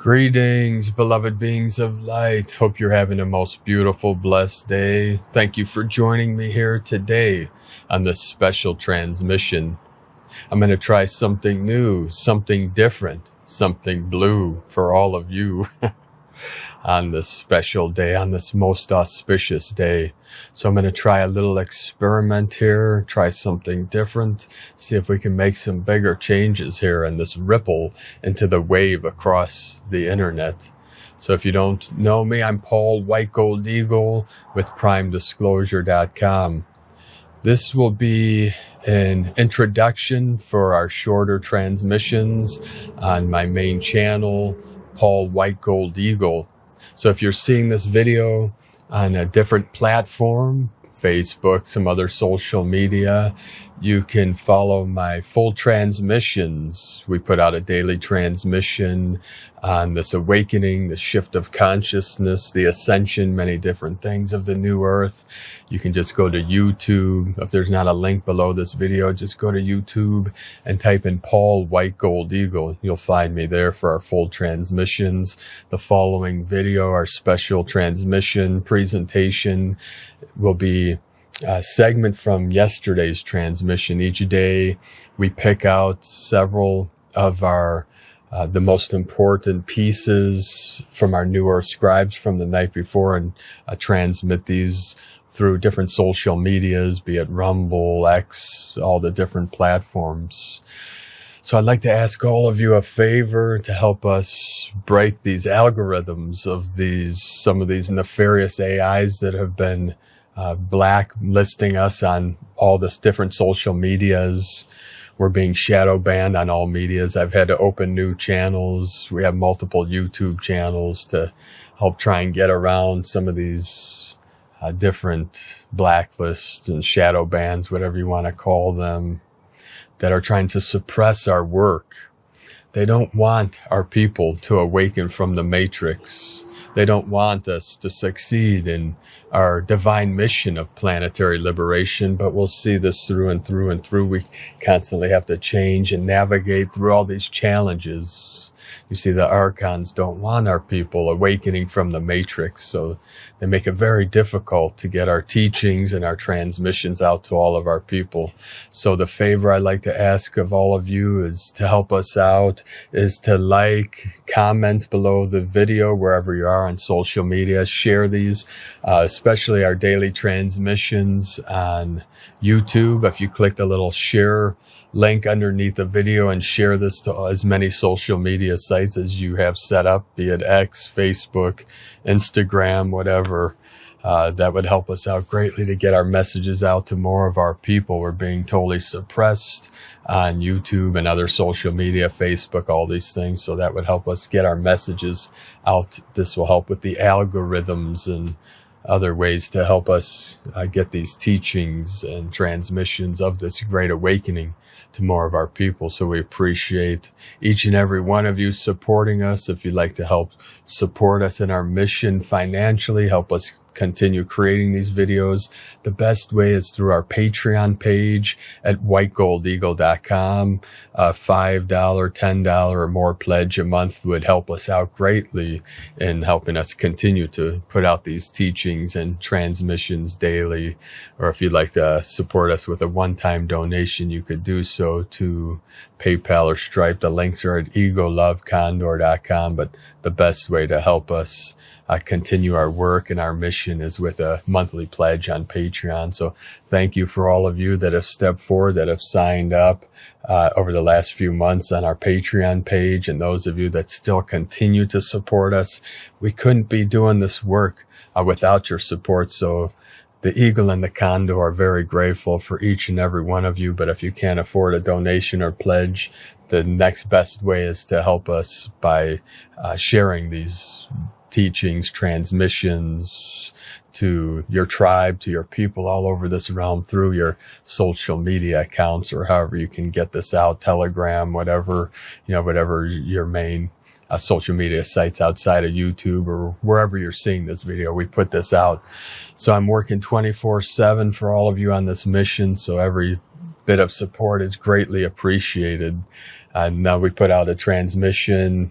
Greetings, beloved beings of light. Hope you're having a most beautiful, blessed day. Thank you for joining me here today on this special transmission. I'm going to try something new, something different, something blue for all of you on this special day, on this most auspicious day. So I'm going to try a little experiment here, try something different, see if we can make some bigger changes here in this ripple into the wave across the internet. So if you don't know me, I'm Paul White Gold Eagle with PrimeDisclosure.com. This will be an introduction for our shorter transmissions on my main channel, Paul White Gold Eagle. So if you're seeing this video on a different platform, Facebook, some other social media, you can follow my full transmissions. We put out a daily transmission on this awakening, the shift of consciousness, the ascension, many different things of the new earth. You can just go to YouTube. If there's not a link below this video, just go to YouTube and type in Paul White Gold Eagle. You'll find me there for our full transmissions. The following video, our special transmission presentation, will be a segment from yesterday's transmission. Each day we pick out several of our the most important pieces from our New Earth scribes from the night before and transmit these through different social medias, be it Rumble, X, all the different platforms. So I'd like to ask all of you a favor to help us break these algorithms of some of these nefarious AIs that have been blacklisting us on all this different social medias. We're being shadow banned on all medias. I've had to open new channels. We have multiple YouTube channels to help try and get around some of these different blacklists and shadow bans, whatever you want to call them, that are trying to suppress our work. They don't want our people to awaken from the matrix. They don't want us to succeed in our divine mission of planetary liberation, but we'll see this through and through and through. We constantly have to change and navigate through all these challenges. You see, the archons don't want our people awakening from the matrix, so they make it very difficult to get our teachings and our transmissions out to all of our people. So the favor I'd like to ask of all of you is to help us out, is to like, comment below the video wherever you are on social media, share these, especially our daily transmissions on YouTube. If you click the little share link underneath the video and share this to as many social media sites as you have set up, be it X, Facebook, Instagram, whatever, that would help us out greatly to get our messages out to more of our people. We're being totally suppressed on YouTube and other social media, Facebook, all these things. So that would help us get our messages out. This will help with the algorithms and other ways to help us get these teachings and transmissions of this great awakening to more of our people. So we appreciate each and every one of you supporting us. If you'd like to help support us in our mission financially, help us continue creating these videos, the best way is through our Patreon page at whitegoldeagle.com. $5, $10 or more pledge a month would help us out greatly in helping us continue to put out these teachings and transmissions daily. Or if you'd like to support us with a one-time donation, you could do so to PayPal or Stripe. The links are at egolovecondor.com, but the best way to help us continue our work and our mission is with a monthly pledge on Patreon. So thank you for all of you that have stepped forward, that have signed up over the last few months on our Patreon page, and those of you that still continue to support us. We couldn't be doing this work without your support. So the Eagle and the Condor are very grateful for each and every one of you. But if you can't afford a donation or pledge, the next best way is to help us by sharing these teachings, transmissions to your tribe, to your people all over this realm through your social media accounts, or however you can get this out, Telegram, whatever, whatever your main social media sites outside of YouTube or wherever you're seeing this video. We put this out. So I'm working 24/7 for all of you on this mission. So every bit of support is greatly appreciated. And now we put out a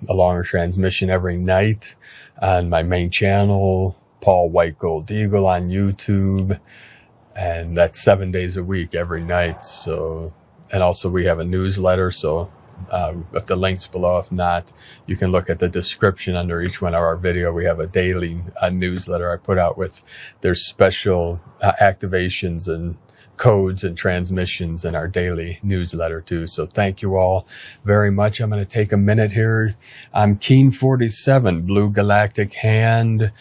longer transmission every night on my main channel, Paul White Gold Eagle on YouTube. And that's 7 days a week, every night. So, and also we have a newsletter. So if the link's below, if not, you can look at the description under each one of our video. We have a daily newsletter I put out with their special activations and codes and transmissions in our daily newsletter too. So thank you all very much. I'm going to take a minute here. I'm Keen 47, Blue Galactic Hand,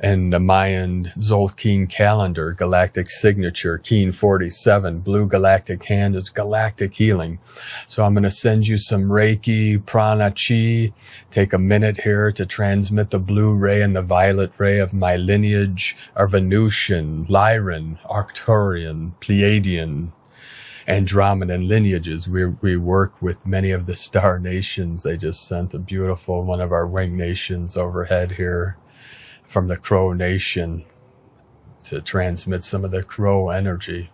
and the Mayan Zolkeen calendar, Galactic signature, Keen 47, Blue Galactic Hand is Galactic healing. So I'm going to send you some Reiki, Prana, Chi. Take a minute here to transmit the blue ray and the violet ray of my lineage, our Venusian, Lyran, Arcturian, Pleiadian, Andromedan lineages. We work with many of the star nations. They just sent a beautiful one of our wing nations overhead here from the Crow Nation to transmit some of the Crow energy,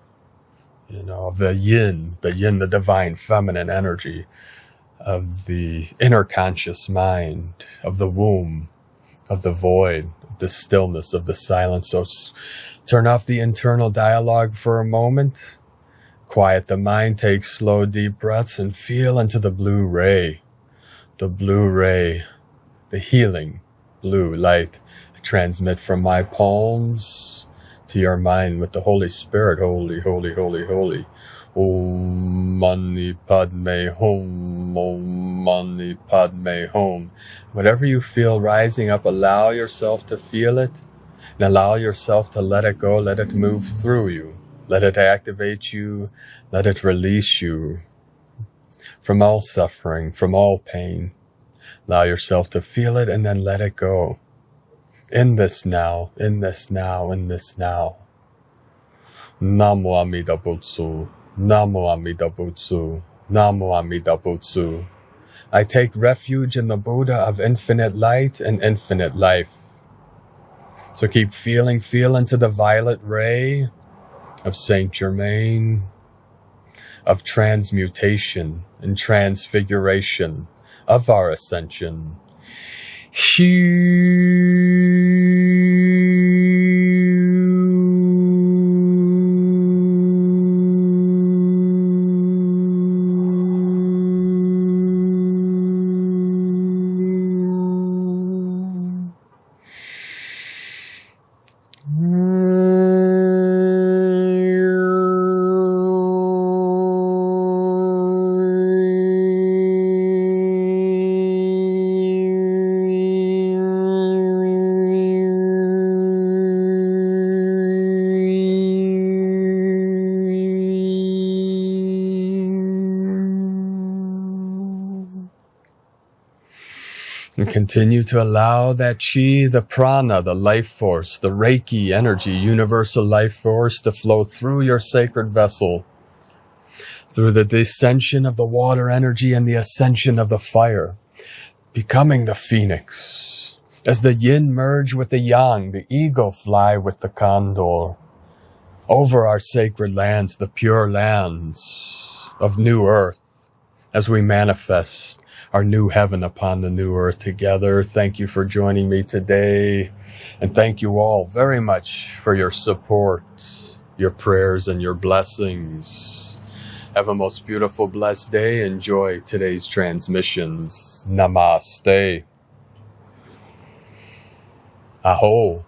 of the yin, the divine feminine energy of the inner conscious mind, of the womb, of the void, of the stillness, of the silence. So turn off the internal dialogue for a moment, quiet the mind, take slow, deep breaths, and feel into the blue ray, the healing blue light. Transmit from my palms to your mind with the Holy Spirit. Holy, holy, holy, holy. Om Mani Padme Hum. Om Mani Padme Hum. Whatever you feel rising up, allow yourself to feel it and allow yourself to let it go. Let it move through you. Let it activate you. Let it release you from all suffering, from all pain. Allow yourself to feel it and then let it go. In this now, in this now, in this now. Namo Amida Butsu, Namo Amida Butsu, Namo Amida Butsu. I take refuge in the Buddha of infinite light and infinite life. So keep feel into the violet ray of Saint Germain, of transmutation and transfiguration, of our ascension. And continue to allow that chi, the prana, the life force, the Reiki energy, universal life force to flow through your sacred vessel, through the descension of the water energy and the ascension of the fire, becoming the phoenix. As the yin merge with the yang, the eagle fly with the condor, over our sacred lands, the pure lands of new earth, as we manifest our new heaven upon the new earth together. Thank you for joining me today. And thank you all very much for your support, your prayers, and your blessings. Have a most beautiful, blessed day. Enjoy today's transmissions. Namaste. Aho.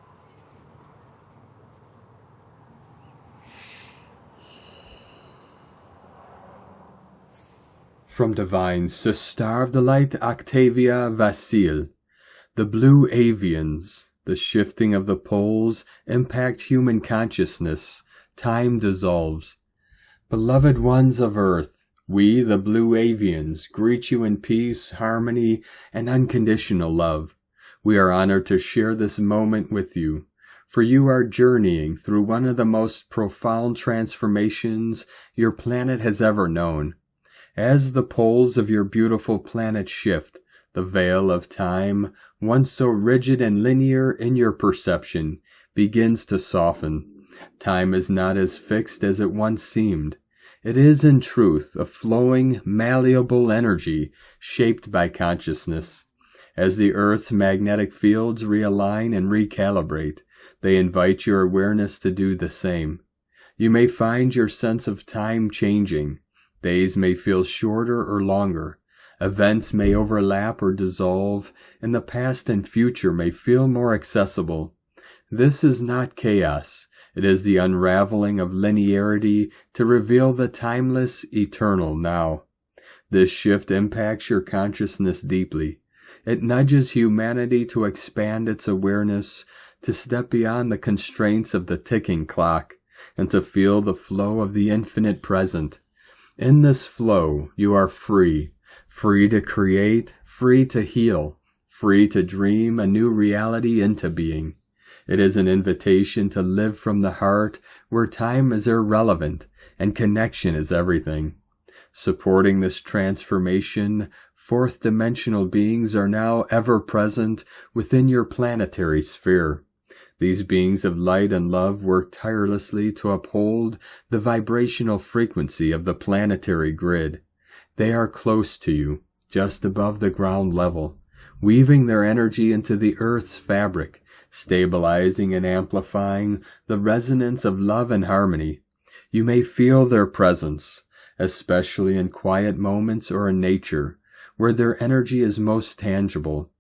From Divine Sister of the Light, Octavia Vasile. The Blue Avians, the shifting of the poles, impact human consciousness. Time dissolves. Beloved ones of Earth, we, the Blue Avians, greet you in peace, harmony, and unconditional love. We are honored to share this moment with you, for you are journeying through one of the most profound transformations your planet has ever known. As the poles of your beautiful planet shift, the veil of time, once so rigid and linear in your perception, begins to soften. Time is not as fixed as it once seemed. It is in truth a flowing, malleable energy shaped by consciousness. As the Earth's magnetic fields realign and recalibrate, they invite your awareness to do the same. You may find your sense of time changing. Days may feel shorter or longer. Events may overlap or dissolve, and the past and future may feel more accessible. This is not chaos. It is the unraveling of linearity to reveal the timeless, eternal now. This shift impacts your consciousness deeply. It nudges humanity to expand its awareness, to step beyond the constraints of the ticking clock, and to feel the flow of the infinite present. In this flow, you are free. Free to create, free to heal, free to dream a new reality into being. It is an invitation to live from the heart, where time is irrelevant and connection is everything. Supporting this transformation, fourth-dimensional beings are now ever present within your planetary sphere. These beings of light and love work tirelessly to uphold the vibrational frequency of the planetary grid. They are close to you, just above the ground level, weaving their energy into the Earth's fabric, stabilizing and amplifying the resonance of love and harmony. You may feel their presence, especially in quiet moments or in nature, where their energy is most tangible.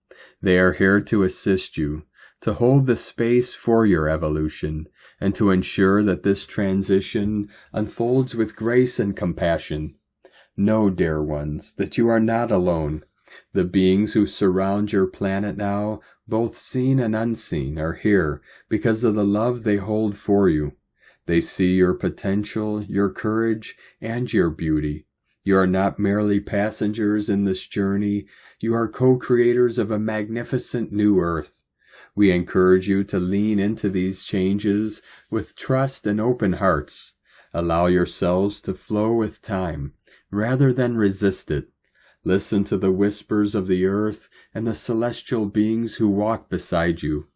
They are here to assist you, to hold the space for your evolution, and to ensure that this transition unfolds with grace and compassion. Know, dear ones, that you are not alone. The beings who surround your planet now, both seen and unseen, are here because of the love they hold for you. They see your potential, your courage, and your beauty. You are not merely passengers in this journey. You are co-creators of a magnificent new Earth. We encourage you to lean into these changes with trust and open hearts. Allow yourselves to flow with time, rather than resist it. Listen to the whispers of the earth and the celestial beings who walk beside you.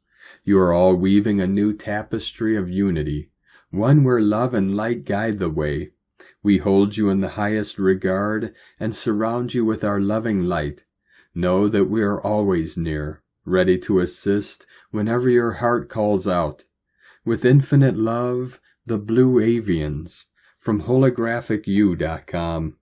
You are all weaving a new tapestry of unity, one where love and light guide the way. We hold you in the highest regard and surround you with our loving light. Know that we are always near, ready to assist whenever your heart calls out. With infinite love, the Blue Avians, from holographicu.com.